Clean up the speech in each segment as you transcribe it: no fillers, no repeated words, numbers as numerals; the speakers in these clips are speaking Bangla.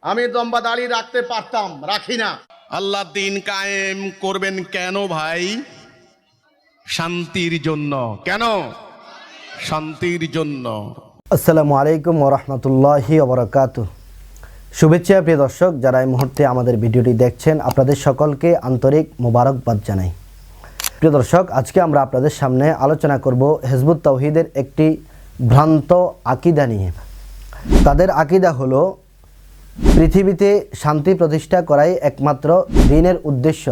আমি লম্বা দাড়ি রাখতে পারতাম, রাখি না। আল্লাহ দিন কায়েম করবেন কেন ভাই? শান্তির জন্য। কেন? শান্তির জন্য। আসসালামু আলাইকুম ওরহমতুল্লাহি ওবরাকাতুহ। শুভেচ্ছা প্রিয় দর্শক, যারা এই মুহূর্তে আমাদের ভিডিওটি দেখছেন, আপনাদের সকলকে আন্তরিক মোবারকবাদ জানাই। প্রিয় দর্শক, আজকে আমরা আপনাদের সামনে আলোচনা করব হিজবুত তাওহীদের একটি ভ্রান্ত আকীদা নিয়ে। তাদের আকীদা হলো পৃথিবীতে শান্তি প্রতিষ্ঠা করাই একমাত্র দ্বীনের উদ্দেশ্য।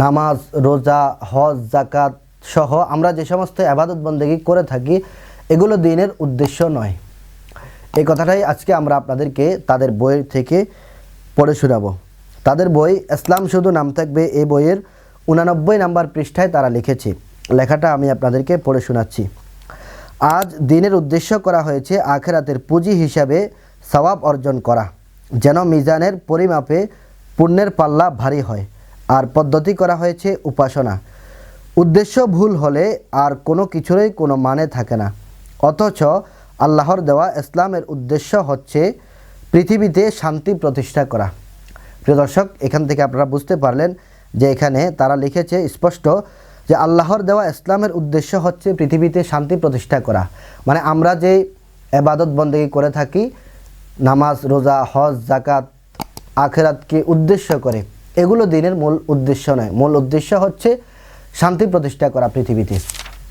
নামাজ, রোজা, হজ, যাকাত সহ আমরা যে সমস্ত ইবাদত বন্দেগী করে থাকি, এগুলো দ্বীনের উদ্দেশ্য নয়। এই কথাটাই আজকে আমরা আপনাদেরকে তাদের বই থেকে পড়ে শোনাবো। তাদের বই ইসলাম শুধু নাম থাকবে, এই বইয়ের 89 নম্বর পৃষ্ঠায় তারা লিখেছে। লেখাটা আমি আপনাদেরকে পড়ে শোনাচ্ছি। আজ দ্বীনের উদ্দেশ্য করা হয়েছে আখিরাতের পুঁজি হিসাবে সওয়াব অর্জন করা, যেন মিজানের পরিমাপে পুণ্যের পাল্লা ভারী হয়। আর পদ্ধতি করা হয়েছে উপাসনা। উদ্দেশ্য ভুল হলে আর কোনো কিছুরই কোনো মানে থাকে না। অথচ আল্লাহর দেওয়া ইসলামের উদ্দেশ্য হচ্ছে পৃথিবীতে শান্তি প্রতিষ্ঠা করা। প্রিয় দর্শক, এখান থেকে আপনারা বুঝতে পারলেন যে এখানে তারা লিখেছে স্পষ্ট যে আল্লাহর দেওয়া ইসলামের উদ্দেশ্য হচ্ছে পৃথিবীতে শান্তি প্রতিষ্ঠা করা। মানে আমরা যে ইবাদত বন্দেগী করে থাকি, নামাজ, রোজা, হজ, যাকাত আখিরাতকে উদ্দেশ্য করে, এগুলো দ্বীনের মূল উদ্দেশ্য নয়। মূল উদ্দেশ্য হচ্ছে শান্তি প্রতিষ্ঠা করা পৃথিবীতে।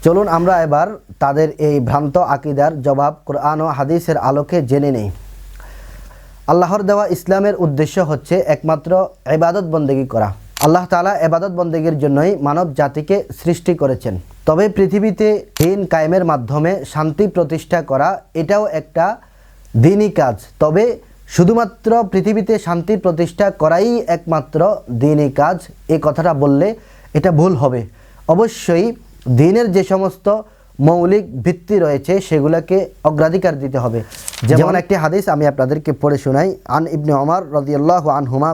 চলুন আমরা এবার তাদের এই ভ্রান্ত আকীদার জবাব কোরআন ও হাদিসের আলোকে জেনে নেই। আল্লাহর দেওয়া ইসলামের উদ্দেশ্য হচ্ছে একমাত্র ইবাদত বন্দেগী করা। আল্লাহ তাআলা ইবাদত বন্দেগীর জন্যই মানব জাতিকে সৃষ্টি করেছেন। তবে পৃথিবীতে দ্বীন কায়েমের মাধ্যমে শান্তি প্রতিষ্ঠা করা এটাও একটা দ্বীনি কাজ। তবে শুধুমাত্র পৃথিবীতে শান্তি প্রতিষ্ঠা করাই একমাত্র দ্বীনি কাজ, এই কথাটা বললে এটা ভুল হবে। অবশ্যই দ্বীনের যে সমস্ত মৌলিক ভিত্তি রয়েছে সেগুলোকে অগ্রাধিকার দিতে হবে। যেমন একটি হাদিস আমি আপনাদেরকে পড়ে শোনাই। আন ইবনে ওমর রাদিয়াল্লাহু আনহুমা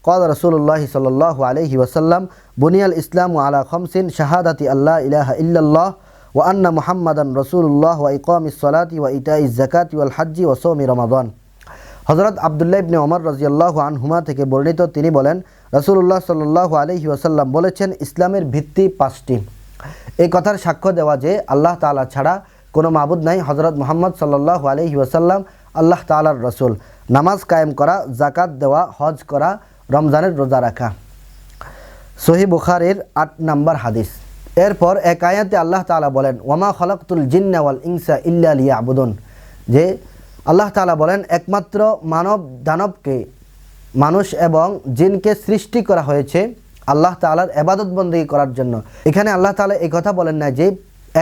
قال رسول الله صلى الله عليه وسلم بني الإسلام على 5: شهادة الله إله إلا الله وأن محمدا رسول الله وإقام الصلاة وإيتاء الزكاة والحج وصوم رمضان। হযরত আব্দুল্লাহ ইবনে ওমর রাদিয়াল্লাহু আনহুমা থেকে বর্ণিত, তিনি বলেন রাসূলুল্লাহ সাল্লাল্লাহু আলাইহি ওয়াসাল্লাম বলেছেন, ইসলামের ভিত্তি 5টি। এই কথার সাক্ষ্য দেওয়া যে আল্লাহ তাআলা ছাড়া কোনো মাবুদ নাই, হযরত মুহাম্মদ সাল্লাল্লাহু আলাইহি ওয়াসাল্লাম আল্লাহ তাআলার রাসূল, নামাজ কায়েম করা, যাকাত দেওয়া, হজ করা, রমজানের রোজা রাখা। সহিহ বুখারীর 8 নম্বর হাদিস। এরপর এক আয়াতে আল্লাহ তাআলা বলেন, ওয়ামা খলাকতুল জিন্না ওয়াল ইনসা ইল্লা লিয়াবুদুন, যে আল্লাহ তাআলা বলেন একমাত্র মানব দানবকে, মানুষ এবং জিনকে সৃষ্টি করা হয়েছে আল্লাহ তাআলার ইবাদত বন্দেগী করার জন্য। এখানে আল্লাহ তাআলা এই কথা বলেন না যে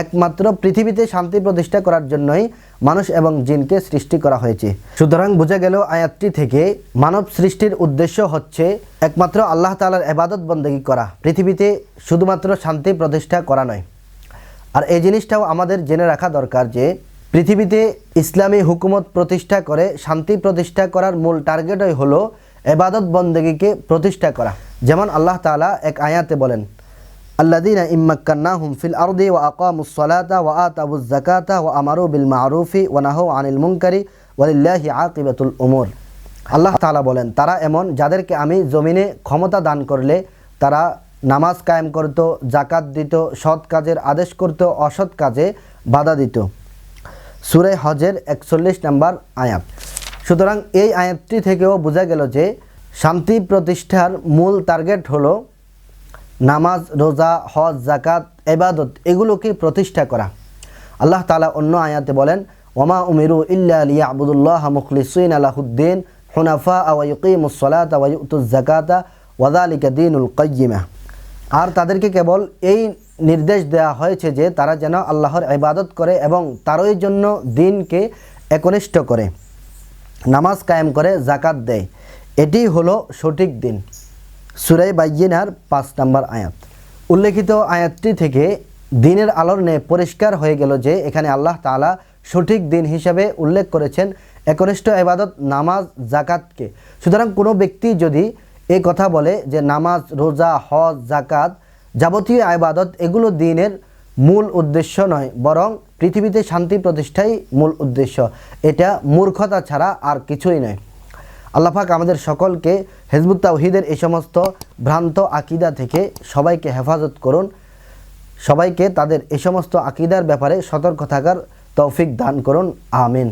একমাত্র পৃথিবীতে শান্তি প্রতিষ্ঠা করার জন্যই মানুষ এবং জিনকে সৃষ্টি করা হয়েছে। সুতরাং বোঝা গেল আয়াতটি থেকে মানব সৃষ্টির উদ্দেশ্য হচ্ছে একমাত্র আল্লাহ তাআলার ইবাদত বন্দেগী করা, পৃথিবীতে শুধুমাত্র শান্তি প্রতিষ্ঠা করা নয়। আর এই জিনিসটাও আমাদের জেনে রাখা দরকার যে পৃথিবীতে ইসলামী হুকুমত প্রতিষ্ঠা করে শান্তি প্রতিষ্ঠা করার মূল টার্গেটই হলো ইবাদত বন্দেগীকে প্রতিষ্ঠা করা। যেমন আল্লাহ তাআলা এক আয়াতে বলেন, আল্লাযীনা ইম্মাক্কান্নাহুম ফিল আরদি ওয়া আকামুস সালাতা ওয়া আতাউয যাকাতা ওয়া আমারু বিল মা'রুফি ওয়া নাহাউ আনিল মুনকারি ওয়ালিল্লাহি আকিবাতুল উমুর। আল্লাহ তাআলা বলেন, তারা এমন যাদেরকে আমি জমিনে ক্ষমতা দান করলে তারা নামাজ কায়েম করত, যাকাত দিত, সৎ কাজের আদেশ করত, অসৎ কাজে বাধা দিত। সূরা হজের 41 নম্বর আয়াত। সুতরাং এই আয়াতটি থেকেও বোঝা গেল যে শান্তি প্রতিষ্ঠার মূল টার্গেট হলো নামাজ, রোজা, হজ, যাকাত, ইবাদত এগুলোকে প্রতিষ্ঠা করা। আল্লাহ তাআলা অন্য আয়াতে বলেন, ওয়ামা উমিরু ইল্লা লিয়াবুদুল্লাহা মুখলিসিনা লাহুদ্দিন হুনাফা ওয়া ইউকিমুস সালাতা ওয়া ইউতুজ যাকাতা ওয়া যালিকা দীনুল কাইয়্যিমা। আর তাদেরকে কেবল এই নির্দেশ দেওয়া হয়েছে যে তারা যেন আল্লাহর ইবাদত করে এবং তারই জন্য দ্বীনকে একনিষ্ঠ করে, নামাজ কায়েম করে, যাকাত দেয়। এটি হলো সঠিক দ্বীন। সূরা বাইয়িনার 5 নম্বর আয়াত। উল্লেখিত আয়াতটি থেকে দ্বীনের আলোর ন্যায় পরিষ্কার হয়ে গেল যে এখানে আল্লাহ তাআলা সঠিক দ্বীন হিসাবে উল্লেখ করেছেন একনিষ্ঠ ইবাদত, নামাজ, যাকাতকে। সুতরাং কোনো ব্যক্তি যদি এই কথা বলে যে নামাজ, রোজা, হজ, যাকাত যাবতীয় ইবাদত এগুলো দ্বীনের মূল উদ্দেশ্য নয়, বরং পৃথিবীতে শান্তি প্রতিষ্ঠাই মূল উদ্দেশ্য, এটা মূর্খতা ছাড়া আর কিছুই নয়। আল্লাহ পাক আমাদের সকলকে হিজবুত তাওহীদের এই সমস্ত ভ্রান্ত আকীদা থেকে সবাইকে হেফাজত করুন, সবাইকে তাদের এই সমস্ত আকীদার ব্যাপারে সতর্ক থাকার তৌফিক দান করুন। আমিন।